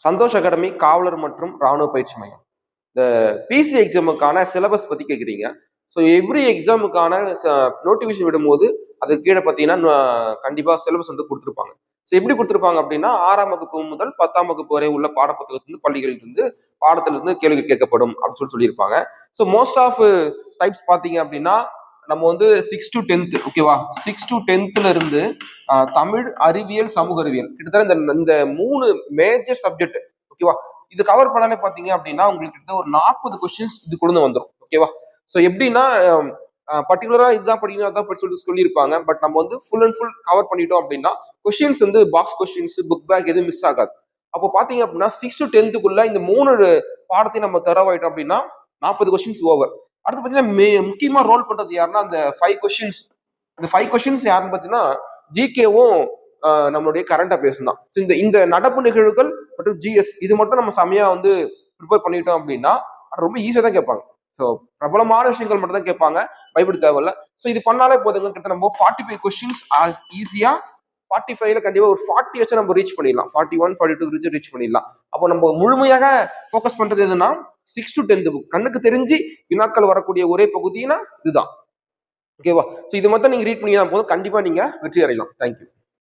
Santhosh academy காவலர் மற்றும் ராணுவ பயிற்சி மையம். இந்த பிசி எக்ஸாமுக்கான சிலபஸ் பத்தி கேட்குறீங்க. ஸோ எவ்ரி எக்ஸாமுக்கான நோட்டிஃபிகேஷன் விடும்போது அது கீழே பார்த்தீங்கன்னா கண்டிப்பா சிலபஸ் வந்து கொடுத்துருப்பாங்க. ஸோ எப்படி கொடுத்துருப்பாங்க அப்படின்னா 6ஆம் வகுப்பு முதல் 10ஆம் வகுப்பு வரை உள்ள பாடப்புத்தகத்திலிருந்து பள்ளிகளிலிருந்து பாடத்திலிருந்து கேள்வி கேட்கப்படும் அப்படின்னு சொல்லியிருப்பாங்க. ஸோ மோஸ்ட் ஆஃப் டைப்ஸ் பார்த்தீங்க அப்படின்னா நம்ம வந்து 6 to 10th ஓகேவா, 6 to 10th இருந்து தமிழ், அறிவியல், சமூக அறிவியல் கிட்டத்தட்ட இந்த 3 மேஜர் சப்ஜெக்ட் ஓகேவா, இது கவர் பண்ணாலே பாத்தீங்க அப்படின்னா உங்களுக்கு கிட்ட ஒரு 40 கொஸ்டின்ஸ் இது கொண்டு வந்துடும் ஓகேவா. ஸோ எப்படின்னா பர்டிகுலரா இதுதான் படிக்கணும் அதான் சொல்லியிருப்பாங்க. பட் நம்ம வந்து ஃபுல் அண்ட் ஃபுல் கவர் பண்ணிட்டோம் அப்படின்னா கொஸ்டின்ஸ் வந்து பாக்ஸ் கொஸ்டின்ஸ், புக் பேக் எதுவும் மிஸ் ஆகாது. அப்போ பாத்தீங்க அப்படின்னா 6 to 10th இந்த 3 பாடத்தையும் நம்ம தரவாயிட்டோம் அப்படின்னா 40 கொஸ்டின்ஸ் ஓவர். அடுத்து பாத்தீங்கன்னா முக்கியமா ரோல் பண்றது யாருன்னா அந்த 5 கொஸ்டின்ஸ். இந்த 5 கொஸ்டின்ஸ் யாருன்னு பாத்தீங்கன்னா ஜிகேவும் நம்மளுடைய கரண்ட் அஃபேர்ஸ் தான். இந்த நடப்பு நிகழ்வுகள் மற்றும் ஜிஎஸ் இது மட்டும் நம்ம செமையா வந்து ப்ரிப்பேர் பண்ணிட்டோம் அப்படின்னா ரொம்ப ஈஸியா தான் கேட்பாங்க. ஸோ பிரபலமான விஷயங்கள் மட்டும் தான் கேட்பாங்க, பயப்பட தேவையில்ல. ஸோ இது பண்ணாலே போதுங்க, கிட்ட நம்ம 45 கொஸ்டின்ஸ் ஈஸியா 45ல கண்டிப்பா ஒரு 40 வச்சு நம்ம ரீச் பண்ணிடலாம். 41, 42 ரீச் பண்ணிடலாம். அப்போ நம்ம முழுமையாக ஃபோக்கஸ் பண்றது எதுனா 6 to 10th புக். கண்ணுக்கு தெரிஞ்சு வினாக்கள் வரக்கூடிய ஒரே பகுதினா இதுதான் ஓகேவா. ஸோ இது மட்டும் நீங்க ரீட் பண்ணினா போதும், கண்டிப்பா நீங்க வெற்றி அடையலாம். தேங்க்யூ.